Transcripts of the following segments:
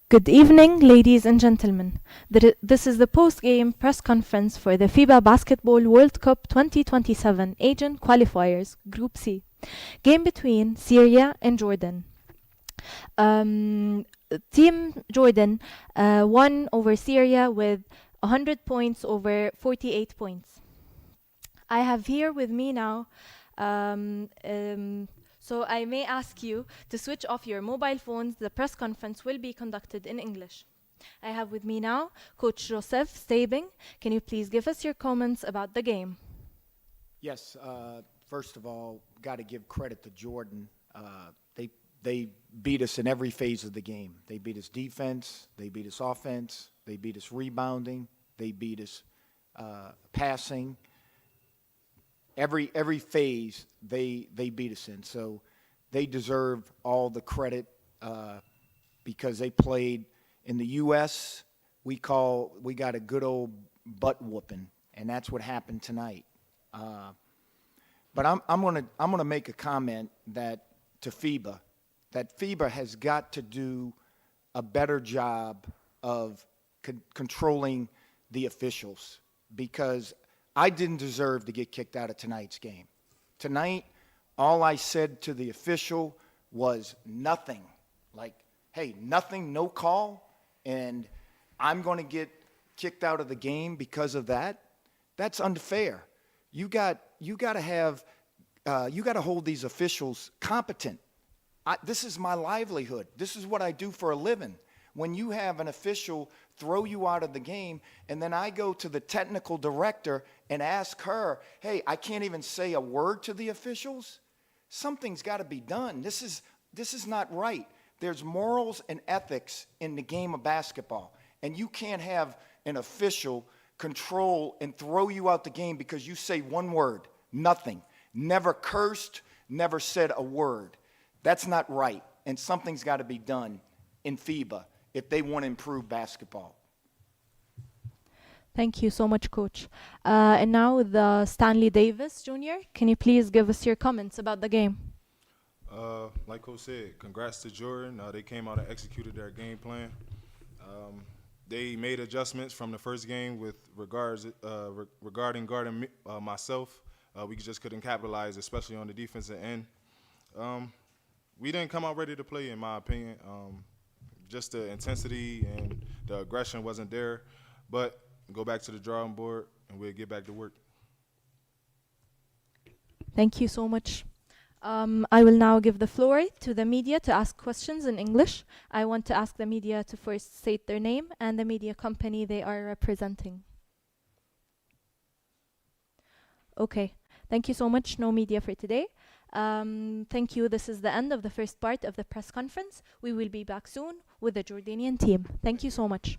Good evening, ladies and gentlemen. This is the post-game press conference for the FIBA Basketball World Cup 2027 Asian Qualifiers, Group C, game between Syria and Jordan. Team Jordan won over Syria with 100 points over 48 points. I have here with me now so I may ask you to switch off your mobile phones. The press conference will be conducted in English. I have with me now Coach Joseph Stabing. Can you please give us your comments about the game? Yes, first of all, got to give credit to Jordan. They beat us in every phase of the game. They beat us defense, they beat us offense, they beat us rebounding, they beat us passing. Every phase they beat us in. So they deserve all the credit because they played in the U.S. We got a good old butt whooping, and that's what happened tonight. But I'm gonna make a comment to FIBA that FIBA has got to do a better job of controlling the officials, because I didn't deserve to get kicked out of tonight's game. Tonight, all I said to the official was nothing. Like, hey, nothing, no call, and I'm going to get kicked out of the game because of that. That's unfair. You got to hold these officials competent. This is my livelihood. This is what I do for a living. When you have an official throw you out of the game, and then I go to the technical director and ask her, hey, I can't even say a word to the officials, something's got to be done. This is not right. There's morals and ethics in the game of basketball, and you can't have an official control and throw you out the game because you say one word, nothing, never cursed, never said a word. That's not right, and something's got to be done in FIBA if they want to improve basketball. Thank you so much, Coach. And now Stanley Davis, Jr. Can you please give us your comments about the game? Like Coach said, congrats to Jordan. They came out and executed their game plan. They made adjustments from the first game with regarding guarding myself. We just couldn't capitalize, especially on the defensive end. We didn't come out ready to play, in my opinion. Just the intensity and the aggression wasn't there. But go back to the drawing board, and we'll get back to work. Thank you so much. I will now give the floor to the media to ask questions in English. I want to ask the media to first state their name and the media company they are representing. Okay, thank you so much. No media for today. Thank you. This is the end of the first part of the press conference. We will be back soon with the Jordanian team. Thank you so much.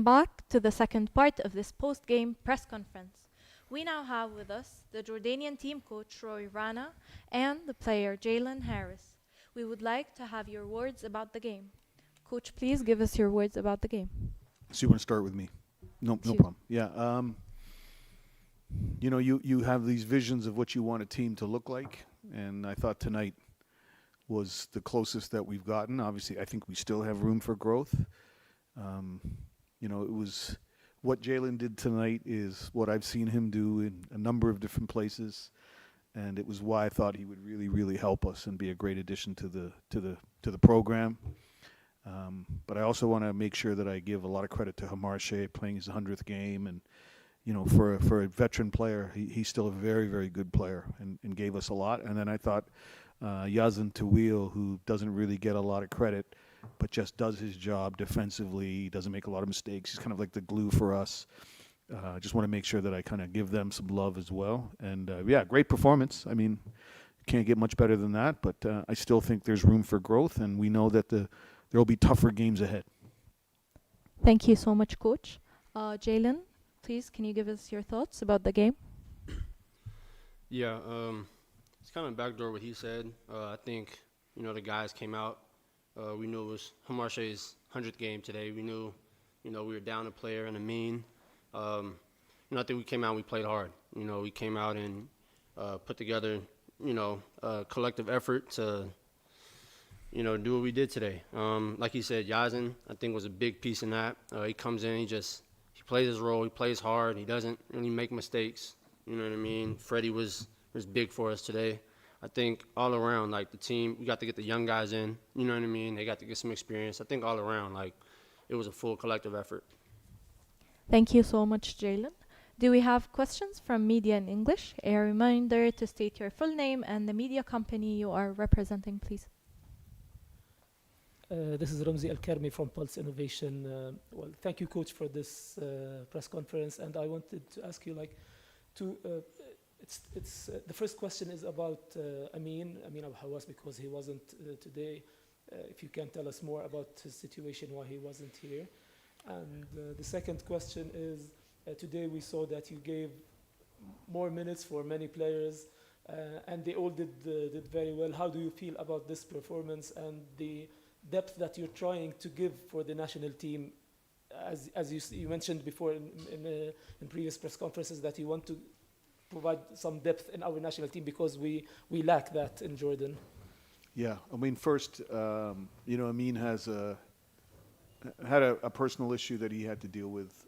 Back to the second part of this post-game press conference. We now have with us the Jordanian team coach Roy Rana and the player Jalen Harris. We would like to have your words about the game. Coach, please give us your words about the game. So you want to start with me? No problem. Yeah. You have these visions of what you want a team to look like, and I thought tonight was the closest that we've gotten. Obviously, I think we still have room for growth. It was what Jalen did tonight is what I've seen him do in a number of different places, and it was why I thought he would really, really help us and be a great addition to the program. But I also want to make sure that I give a lot of credit to Hamarche playing his 100th game, and for a veteran player, he's still a very, very good player and gave us a lot. And then I thought Yazan Tawil, who doesn't really get a lot of credit, but just does his job defensively. He doesn't make a lot of mistakes. He's kind of like the glue for us. I just want to make sure that I kind of give them some love as well. And, great performance. I mean, can't get much better than that, but I still think there's room for growth, and we know that there will be tougher games ahead. Thank you so much, Coach. Jalen, please, can you give us your thoughts about the game? Yeah, it's kind of backdoor what he said. I think, the guys came out. We knew it was Hamarche's 100th game today. We knew, we were down a player and a mean. I think we came out and we played hard. We came out and put together, a collective effort to, do what we did today. Like he said, Yazan, I think, was a big piece in that. He comes in, he plays his role, he plays hard, he doesn't really make mistakes. You know what I mean? Freddie was big for us today. I think all around, like the team, we got to get the young guys in. You know what I mean? They got to get some experience. I think all around, it was a full collective effort. Thank you so much, Jalen. Do we have questions from media in English? A reminder to state your full name and the media company you are representing, please. This is Ramzi Al-Karmi from Pulse Innovation. Thank you, Coach, for this press conference. And I wanted to ask you, the first question is about Amin Al-Hawass, because he wasn't today. If you can tell us more about his situation, why he wasn't here. And the second question is, today we saw that you gave more minutes for many players, and they all did very well. How do you feel about this performance and the depth that you're trying to give for the national team? As you mentioned before in previous press conferences, that you want to provide some depth in our national team because we lack that in Jordan. Yeah, I mean, first, Amin had a personal issue that he had to deal with,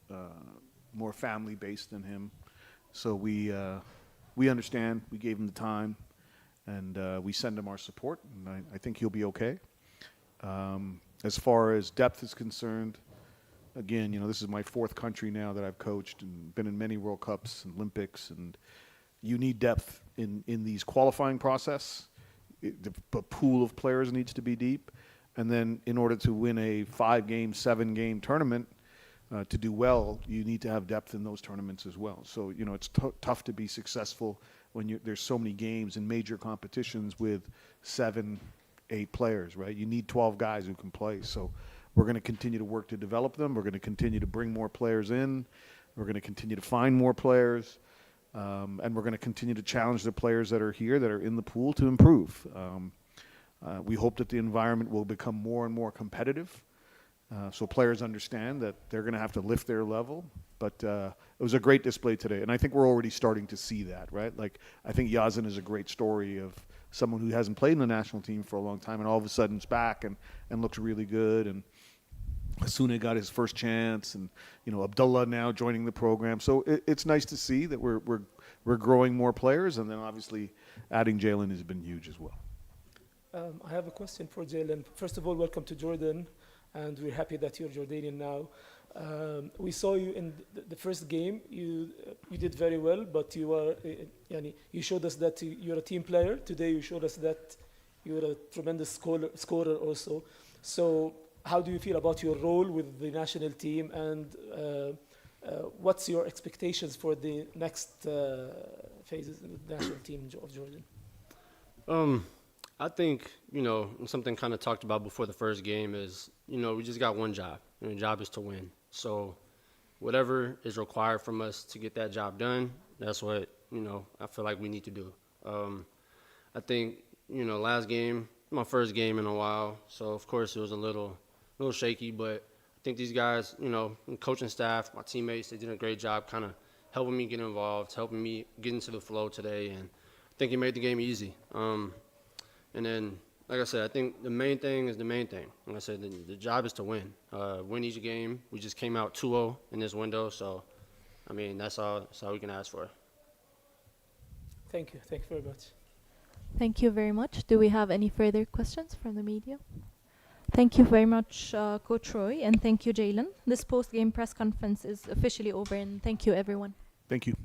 more family-based than him. So we understand. We gave him the time, and we send him our support, and I think he'll be okay. As far as depth is concerned, again, this is my fourth country now that I've coached and been in many World Cups and Olympics, and you need depth in these qualifying process. The pool of players needs to be deep. And then in order to win a 5-game, 7-game tournament, to do well, you need to have depth in those tournaments as well. So, it's tough to be successful when there's so many games in major competitions with 7, 8 players, right? You need 12 guys who can play. So we're going to continue to work to develop them. We're going to continue to bring more players in. We're going to continue to find more players. And we're going to continue to challenge the players that are here, that are in the pool, to improve. We hope that the environment will become more and more competitive, so players understand that they're going to have to lift their level. But it was a great display today, and I think we're already starting to see that, right? I think Yazan is a great story of someone who hasn't played in the national team for a long time, and all of a sudden is back and looks really good. And Hasune got his first chance, and Abdullah now joining the program. So it's nice to see that we're growing more players, and then obviously adding Jalen has been huge as well. I have a question for Jalen. First of all, welcome to Jordan, and we're happy that you're Jordanian now. We saw you in the first game. You did very well, but you showed us that you're a team player. Today you showed us that you're a tremendous scorer also. So how do you feel about your role with the national team, and what's your expectations for the next phases in the national team of Jordan? I think, something kind of talked about before the first game is, we just got one job. And the job is to win. So whatever is required from us to get that job done, that's what, I feel like we need to do. I think, last game, my first game in a while, so of course it was a little shaky, but I think these guys, coaching staff, my teammates, they did a great job kind of helping me get involved, helping me get into the flow today, and I think it made the game easy. And then, like I said, I think the main thing is the main thing. Like I said, the job is to win. Win each game. We just came out 2-0 in this window, so, that's all we can ask for. Thank you. Thank you very much. Thank you very much. Do we have any further questions from the media? Thank you very much, Coach Roy, and thank you, Jalen. This post-game press conference is officially over, and thank you, everyone. Thank you.